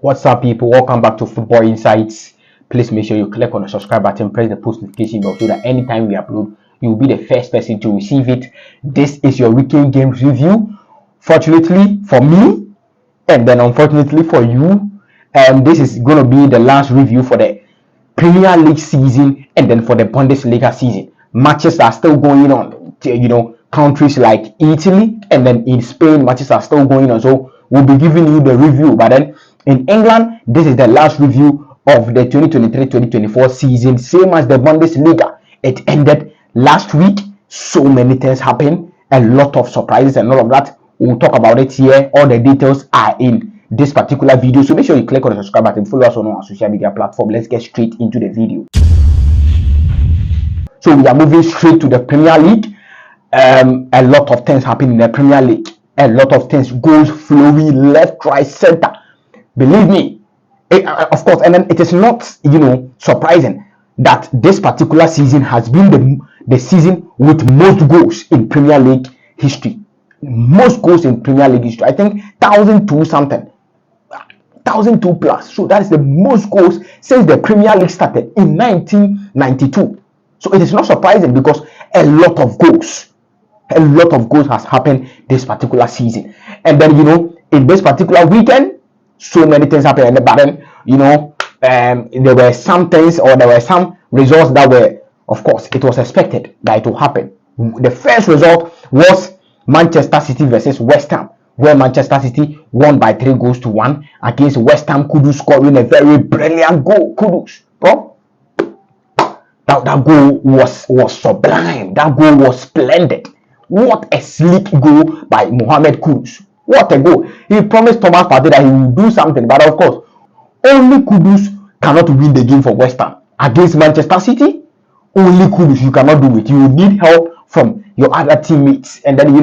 What's up, people? Welcome back to Football Insights. Please make sure you click on the subscribe button, press the post notification bell so that anytime we upload, you will be the first person to receive it. This is your weekend games review. Fortunately for me, and then unfortunately for you, this is going to be the last review for the Premier League season and then for the Bundesliga season. Matches are still going on. Countries like Italy and then in Spain, matches are still going on. So we'll be giving you the review. But then in England, this is the last review of the 2023-2024 season, same as the Bundesliga. It ended last week. So many things happened, a lot of surprises and all of that. We'll talk about it here. All the details are in this particular video. So make sure you click on the subscribe button, follow us on our social media platform. Let's get straight into the video. So we are moving straight to the Premier League. A lot of things happen in the Premier League. A lot of things, goals flowing left, right, center. Believe me, of course, and then it is not, surprising that this particular season has been the season with most goals in Premier League history. Most goals in Premier League history. I think 1,002 something. 1,002 plus. So that is the most goals since the Premier League started in 1992. So it is not surprising because a lot of goals has happened this particular season. And then, in this particular weekend, so many things happened. But then, there were some things or there were some results that were, of course, it was expected that it will happen. The first result was Manchester City versus West Ham, where Manchester City won by 3-1 against West Ham. Kudus scoring a very brilliant goal. Kudus, bro. That goal was sublime. That goal was splendid. What a sleek goal by Mohamed Kudus. What a goal. He promised Thomas Partey that he will do something, but of course, only Kudus cannot win the game for West Ham. Against Manchester City, only Kudus, you cannot do it. You need help from your other teammates. And then,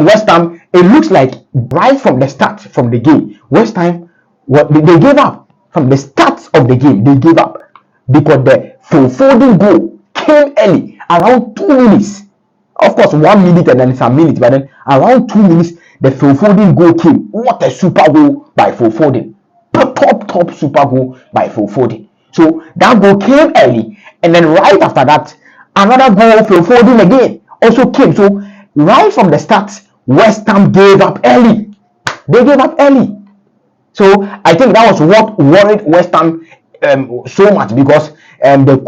West Ham, it looks like right from the start from the game, West Ham, they gave up. From the start of the game, they gave up. Because the folding goal came early, around 2 minutes. Of course, 1 minute and then some minutes, but then around 2 minutes, the folding goal came. What a super goal by Foden. Top super goal by Foden. So that goal came early, and then right after that, another goal Foden again also came. So right from the start, West Ham gave up early. They gave up early. So I think that was what worried West Ham so much, because the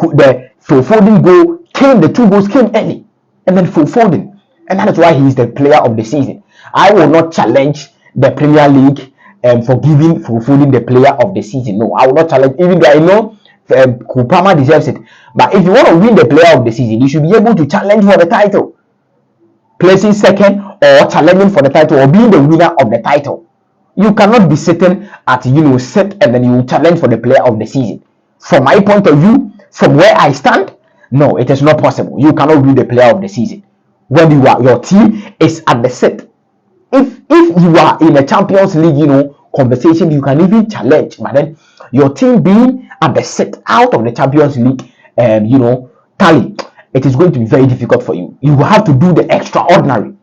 Foden goal came, the 2 goals came early, and then Foden, and that is why he is the player of the season. I will not challenge the Premier League for giving Foden the player of the season. No, I will not challenge, even though I know Kupama deserves it. But if you want to win the player of the season, you should be able to challenge for the title, placing second or challenging for the title or being the winner of the title. You cannot be sitting at sit and then you challenge for the player of the season. From my point of view, from where I stand, no, it is not possible. You cannot be the player of the season when your team is at the sit. If you are in a Champions League, conversation, you can even challenge. But then your team being at the sit out of the Champions League, tally, it is going to be very difficult for you. You will have to do the extraordinary.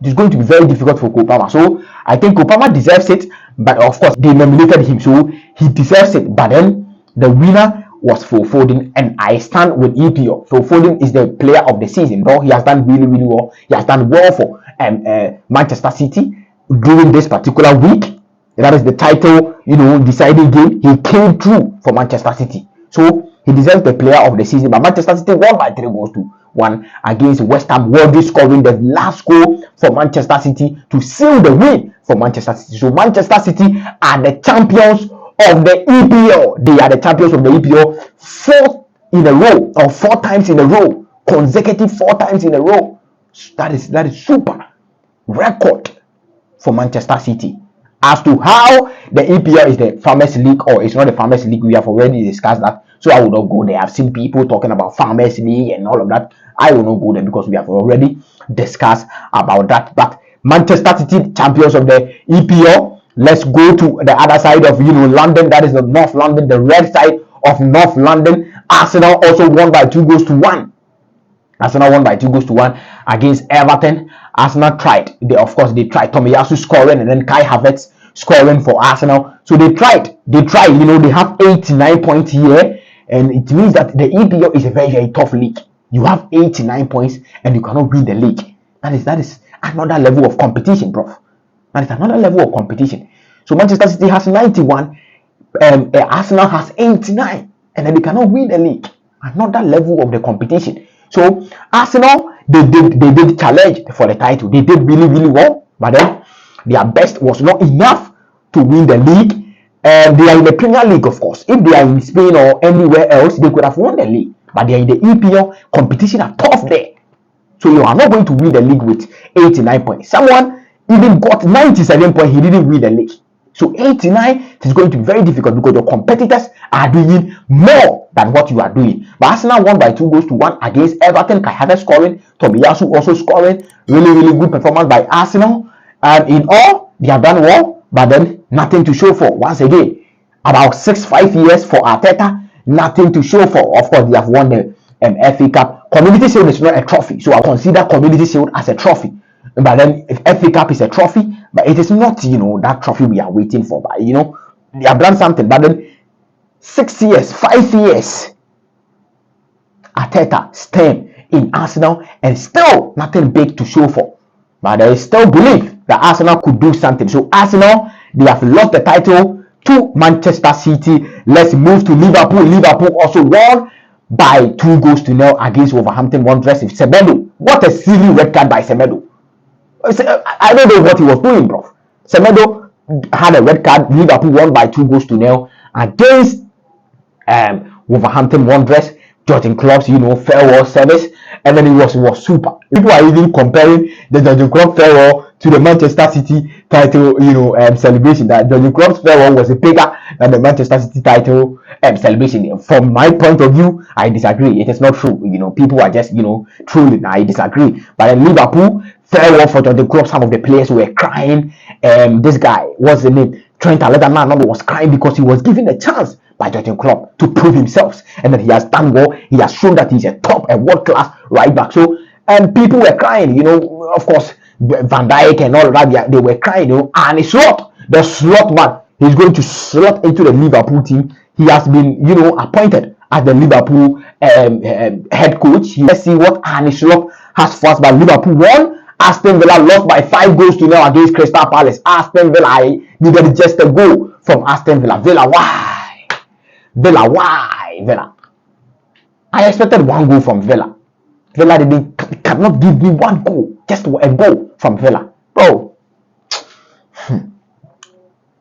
It is going to be very difficult for Kupama. So I think Kupama deserves it, but of course they nominated him, so he deserves it. But then the winner was Foden, and I stand with EPL. Foden is the player of the season, bro. He has done really, really well. He has done well for Manchester City during this particular week. That is the title, deciding game. He came through for Manchester City, so he deserves the player of the season. But Manchester City won by 3-1 against West Ham. Wardy scoring the last goal for Manchester City to seal the win for Manchester City. So Manchester City are the champions of the EPL. They are the champions of the EPL 4 times in a row, consecutive 4 times in a row. That is super record for Manchester City. As to how the EPL is the Farmers League or it's not the Farmers League, we have already discussed that. So I will not go there. I've seen people talking about Farmers League and all of that. I will not go there because we have already discussed about that. But Manchester City, champions of the EPL. Let's go to the other side of London. That is the North London, the red side of North London. Arsenal also won by 2-1. Arsenal won by 2-1 against Everton. Arsenal tried. They tried. Tomiyasu scoring and then Kai Havertz scoring for Arsenal. So they tried. They have 89 points here, and it means that the EPL is a very, very tough league. You have 89 points and you cannot win the league. That is another level of competition, bro. That is another level of competition. So Manchester City has 91, Arsenal has 89, and then they cannot win the league. Another level of the competition. So Arsenal, they did challenge for the title. They did really, really well, but then their best was not enough to win the league. They are in the Premier League, of course. If they are in Spain or anywhere else, they could have won the league. But they are in the EPL. Competition are tough there. So you are not going to win the league with 89 points. Someone even got 97 points. He didn't win the league. So 89 is going to be very difficult because your competitors are doing more than what you are doing. But Arsenal won by 2-1 against Everton. Kai Havertz scoring. Tomiyasu also scoring. Really, really good performance by Arsenal. And in all, they have done well, but then nothing to show for. Once again, about 5 years for Arteta, nothing to show for. Of course, they have won the FA Cup. Community Shield is not a trophy, so I consider Community Shield as a trophy. But then if FA Cup is a trophy, but it is not, that trophy we are waiting for. But they have done something. But then 5 years, Arteta staying in Arsenal and still nothing big to show for. But there is still belief that Arsenal could do something. So Arsenal, they have lost the title to Manchester City. Let's move to Liverpool. Liverpool also won by 2-0 against Wolverhampton Wanderers. Semedo, what a silly red card by Semedo. I don't know what he was doing, bro. Semedo had a red card. Liverpool won by 2-0 against Wolverhampton Wanderers. Jurgen Klopp's, farewell service, and then it was super. People are even comparing the Jurgen Klopp farewell to the Manchester City title, celebration. That Jurgen Klopp's farewell was bigger than the Manchester City title celebration. From my point of view, I disagree. It is not true. People are just, trolling. I disagree. But in Liverpool, farewell for Jurgen Klopp, some of the players were crying. This guy, what's the name? Trent Alexander-Arnold was crying because he was given a chance by Jurgen Klopp to prove himself, and that he has done well. He has shown that he's a top and world-class right back. So, people were crying. Of course, Van Dijk and all that. They were crying. And it's the slot man. He's going to slot into the Liverpool team. He has been, appointed as the Liverpool head coach. Let's see what Arne Slot has for us. But Liverpool won. Aston Villa lost by 5-0 against Crystal Palace. Aston Villa needed just a goal from Aston Villa. Villa, why? Villa. I expected 1 goal from Villa. Villa cannot give me 1 goal. Just a goal from Villa. Bro.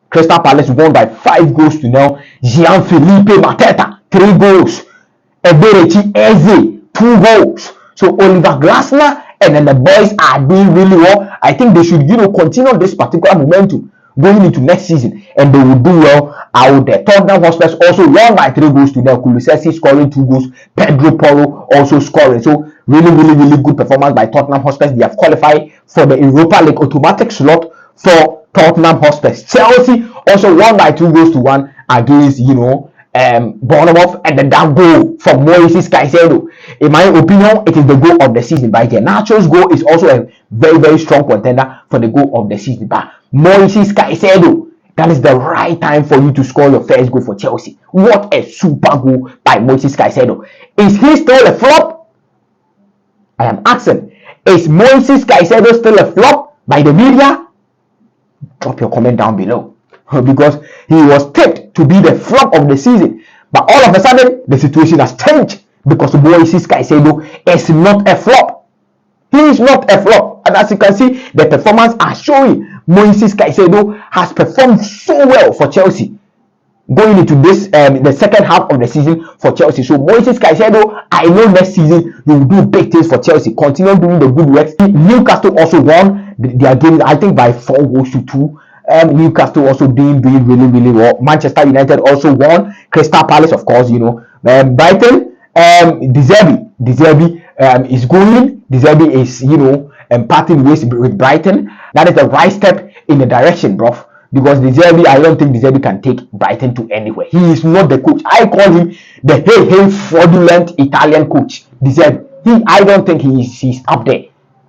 Crystal Palace won by 5-0. Jean-Philippe Mateta, 3 goals. Eberechi Eze, 2 goals. So Oliver Glasner and then the boys are doing really well. I think they should, continue this particular momentum going into next season, and they will do well out there. Tottenham Hotspur also won by 3-0. Kulusevski scoring 2 goals. Pedro Porro also scoring. So really, really, really good performance by Tottenham Hotspur. They have qualified for the Europa League automatic slot for Tottenham Hotspur. Chelsea also won by 2-1 against, Bournemouth, and then that goal from Moises Caicedo. In my opinion, it is the goal of the season. But Garnacho's goal is also a very, very strong contender for the goal of the season. But Moises Caicedo, that is the right time for you to score your first goal for Chelsea. What a super goal by Moises Caicedo. Is he still a flop? I am asking. Is Moises Caicedo still a flop by the media? Drop your comment down below. Because he was tipped to be the flop of the season, but all of a sudden the situation has changed because Moises Caicedo is not a flop. He is not a flop, and as you can see, the performance are showing. Moises Caicedo has performed so well for Chelsea going into this the second half of the season for Chelsea. So Moises Caicedo, I know next season you will do big things for Chelsea. Continue doing the good work. Newcastle also won their game, I think, by 4-2. Newcastle also doing really, really well. Manchester United also won. Crystal Palace, of course, Brighton, De Zerbi is going. De Zerbi is, parting ways with Brighton. That is the right step in the direction, bro. Because De Zerbi, I don't think De Zerbi can take Brighton to anywhere. He is not the coach. I call him the fraudulent Italian coach. De Zerbi. I don't think he's up there.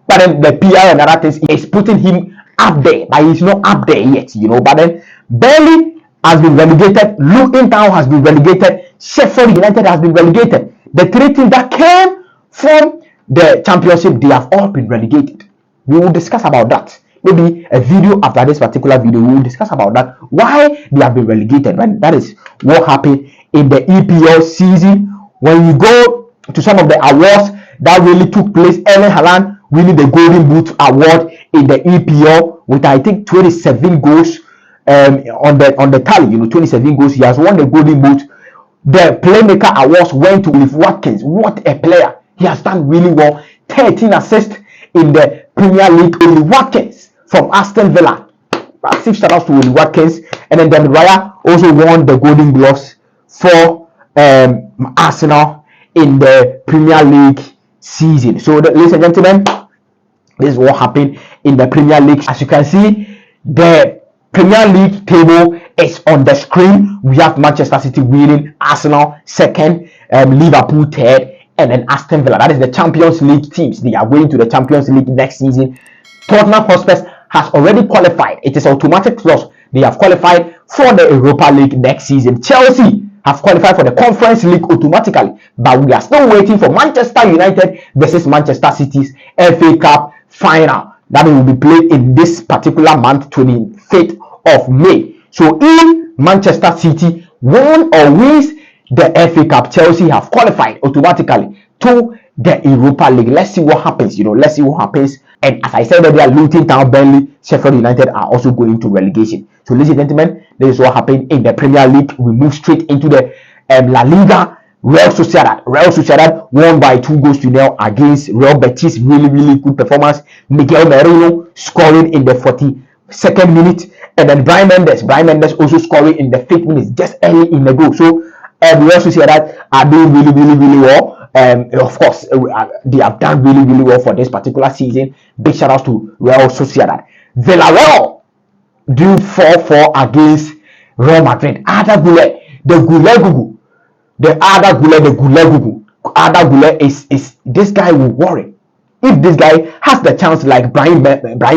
But then the PR and other things is putting him up there, but he's not up there yet, you know. But then Burnley has been relegated, Luton Town has been relegated, Sheffield United has been relegated. The three teams that came from the championship, they have all been relegated. We will discuss about that. Maybe a video after this particular video, we will discuss about that, why they have been relegated. Right? That is what happened in the EPL season. When you go to some of the awards that really took place, Erling Haaland winning the Golden Boot award in the EPL with, I think, 27 goals on the tally. You know, 27 goals. He has won the Golden Boot. The Playmaker Awards went to Oliver Watkins. What a player! He has done really well. 13 assists in the Premier League. Oliver Watkins from Aston Villa. Massive shout out to Oliver Watkins. And then David Raya also won the Golden Gloves for Arsenal in the Premier League season. So, ladies and gentlemen, this is what happened in the Premier League. As you can see, the Premier League table is on the screen. We have Manchester City winning, Arsenal second, Liverpool third, and then Aston Villa. That is the Champions League teams. They are going to the Champions League next season. Tottenham Hotspur has already qualified. It is automatic plus. They have qualified for the Europa League next season. Chelsea have qualified for the Conference League automatically, but we are still waiting for Manchester United versus Manchester City's FA Cup final. That will be played in this particular month, 25th of May. So if Manchester City won or wins the FA Cup, Chelsea have qualified automatically to the Europa League. Let's see what happens. You know, let's see what happens. And as I said earlier, Luton Town, Burnley, Sheffield United are also going to relegation. So, ladies and gentlemen, this is what happened in the Premier League. We move straight into the La Liga. Real Sociedad won by 2-0 against Real Betis. Really good performance. Miguel Merino scoring in the 42nd minute, and then Brian Mendes also scoring in the 5th minute, just early in the goal. So Real Sociedad are doing really well. Of course, they have done really well for this particular season. Big shout out to Real Sociedad. Villarreal do 4-4 against Real Madrid. ARDA GULER, the ARDA GULER is this guy will worry. If this guy has the chance like Brian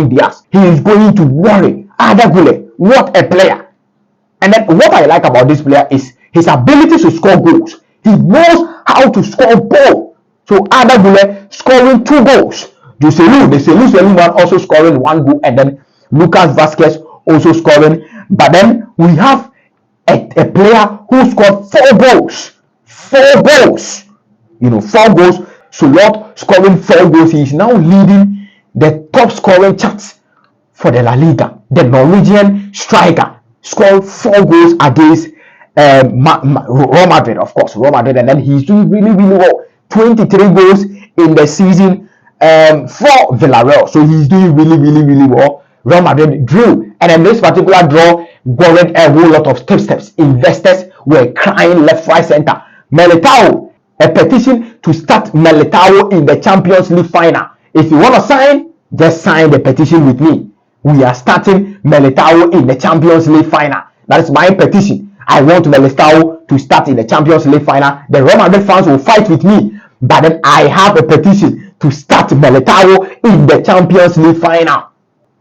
Diaz, he is going to worry. ARDA GULER, what a player. And then what I like about this player is his ability to score goals. He knows how to score goals. So ARDA GULER scoring 2 goals. The Selu one also scoring 1 goal, and then Lucas Vazquez also scoring. But then we have a player who scored 4 goals. 4 goals. You know, 4 goals. So Lord scoring 4 goals. He is now leading the top scoring charts for the La Liga. The Norwegian striker scored 4 goals against Real Madrid, of course. Real Madrid, and then he's doing really well. 23 goals in the season for Villarreal. So he's doing really well. Real Madrid drew, and in this particular draw warrant a whole lot of steps. Investors were crying left, right, center. Militao, a petition to start Militao in the Champions League final. If you want to sign, just sign the petition with me. We are starting Militao in the Champions League final. That is my petition. I want Militao to start in the Champions League final. The Real Madrid fans will fight with me, but then I have a petition to start Militao in the Champions League final.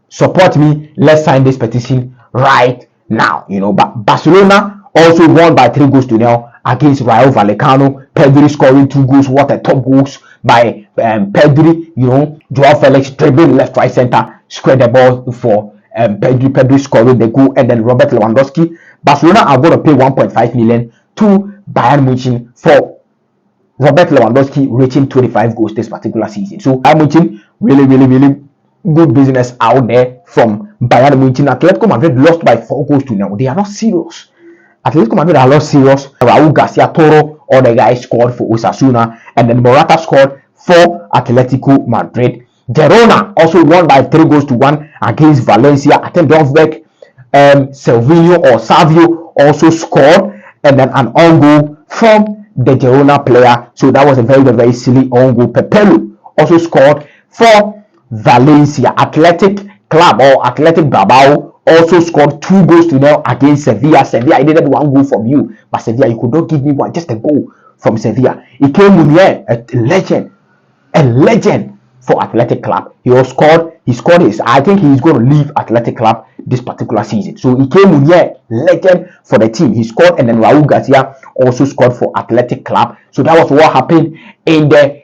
Support me. Let's sign this petition right now. You know, but Barcelona also won by 3-0 against Rayo Vallecano. Pedri scoring 2 goals. What a top goals by Pedri. You know, Joao Felix dribbling left, right, center, squared the ball for Pedri scoring the goal, and then Robert Lewandowski. Barcelona are going to pay 1.5 million to Bayern Munich for Robert Lewandowski reaching 25 goals this particular season. So Bayern Munich really good business out there from Bayern Munich. Atletico Madrid lost by 4-0. They are not serious. Atletico Madrid are not serious. Raul Garcia Toro, all the guys scored for Osasuna, and then Morata scored for Atletico Madrid. Girona also won by 3-1 against Valencia. I think Donvek, Savio also scored, and then an own goal from the Girona player. So that was a very silly own goal. Pepelu also scored for Valencia. Athletic Club or Athletic Bilbao also scored 2-0 against Sevilla. Sevilla, I needed 1 goal from you, but Sevilla, you could not give me one, just a goal from Sevilla. Ike Munier, a legend for Athletic Club. He also scored He scored his. I think he's going to leave Athletic Club this particular season. So he came in here, legend for the team. He scored, and then Raul Garcia also scored for Athletic Club. So that was what happened in the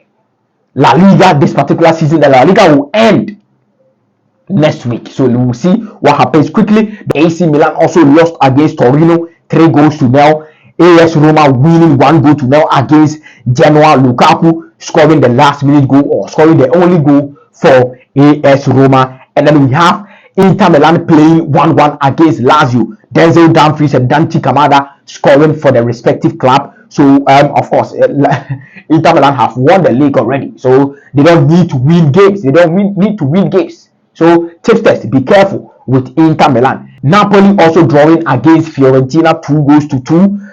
La Liga this particular season. The La Liga will end next week. So we will see what happens quickly. The AC Milan also lost against Torino 3-0. AS Roma winning 1-0 against Genoa. Lukaku scoring the last minute goal, or scoring the only goal for AS Roma. And then we have Inter Milan playing 1-1 against Lazio. Denzel Dumfries and Dante Kamada scoring for their respective club. So of course Inter Milan have won the league already, so they don't need to win games. Need to win games. So tipsters, be careful with Inter Milan. Napoli also drawing against Fiorentina 2-2.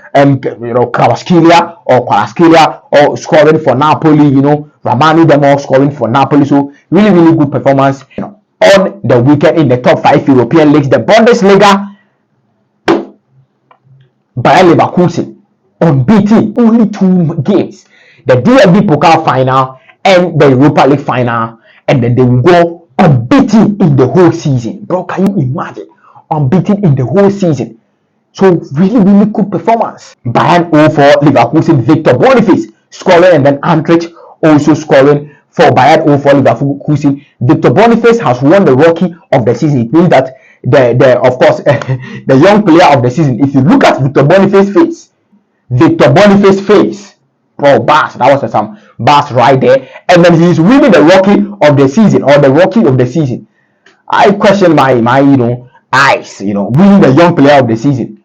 Kvaratskhelia or scoring for Napoli. Ramani Demo scoring for Napoli. So really good performance. On the weekend in the top 5 European leagues, the Bundesliga, Bayer Leverkusen unbeaten, only 2 games. The DFB Pokal final and the Europa League final, and then they will go unbeaten in the whole season. Bro, can you imagine? Unbeaten in the whole season. So really good performance. Bayern 0-4 Leverkusen. Victor Boniface scoring, and then Antrich also scoring for Bayern 0-4 Leverkusen. Victor Boniface has won the Rookie of the season. It means that of course the young player of the season. If you look at Victor Boniface's face, oh, bars, that was some bars right there. And then he's winning the Rookie of the season, or the Rookie of the season. I question my eyes, winning the young player of the season.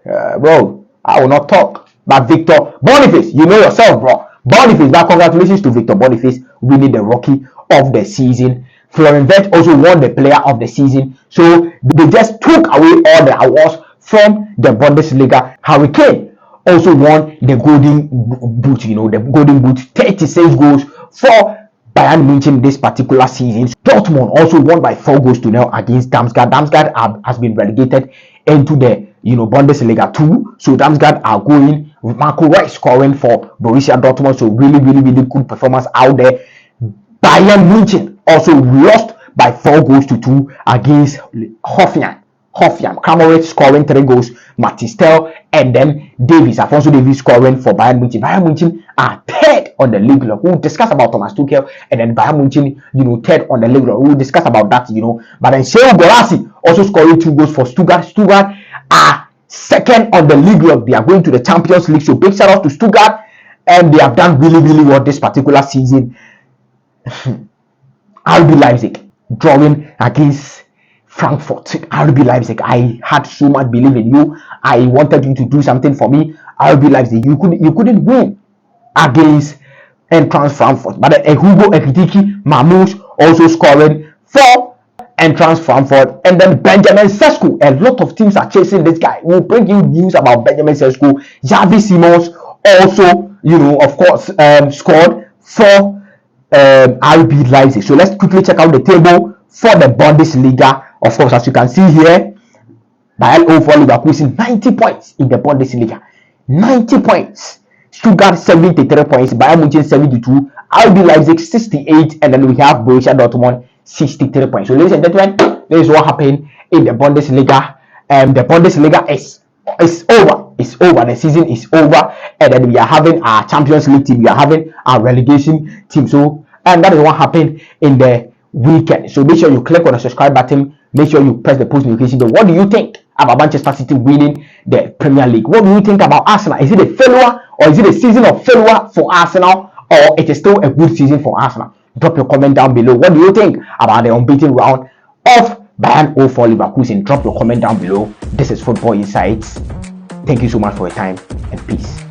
Bro, I will not talk. But Victor Boniface, you know yourself, bro. Boniface, now congratulations to Victor Boniface winning the Rookie of the season. Florian Wirtz also won the Player of the Season. So they just took away all the awards from the Bundesliga. Harry Kane also won the Golden Boot, the Golden Boot, 36 goals for Bayern Munich this particular season. Dortmund also won by 4-0 against Darmstadt. Darmstadt has been relegated into the Bundesliga 2. So Darmstadt are going with Marco Reus scoring for Borussia Dortmund. So really good performance out there. Bayern Munich also lost by 4-2 against Hoffenheim. Kramaric scoring 3 goals, Matistel, and then Alphonso Davies scoring for Bayern Munich. Bayern Munich are third on the league. We'll discuss about Thomas Tuchel, and then Bayern Munich, third on the league. We'll discuss about that, But then Sergio Guirassy also scoring 2 goals for Stuttgart. Stuttgart are second on the league. They are going to the Champions League. So big shout out to Stuttgart, and they have done really well this particular season. RB Leipzig drawing against Frankfurt. RB Leipzig, I had so much belief in you. I wanted you to do something for me. RB Leipzig, you couldn't win against Eintracht Frankfurt. But Hugo Ekitike Mamouche also scoring for Eintracht Frankfurt. And then Benjamin Sesko. A lot of teams are chasing this guy. We'll bring you news about Benjamin Sesko. Xavi Simons also, of course, scored for RB Leipzig. So let's quickly check out the table for the Bundesliga. Of course, as you can see here, Bayern 0-4 Leverkusen 90 points in the Bundesliga. 90 points. Stuttgart 73 points. Bayern Munich 72. RB Leipzig 68. And then we have Borussia Dortmund 63 points. So ladies and gentlemen, this is what happened in the Bundesliga. The Bundesliga is over. It's over. The season is over. And then we are having our Champions League team. We are having our relegation team. So, and that is what happened in the weekend. So make sure you click on the subscribe button. Make sure you press the post notification bell. What do you think about Manchester City winning the Premier League? What do you think about Arsenal? Is it a failure, or is it a season of failure for Arsenal, or it is still a good season for Arsenal? Drop your comment down below. What do you think about the unbeaten round of Bayern 0-4 Leverkusen? Drop your comment down below. This is Football Insights. Thank you so much for your time, and peace.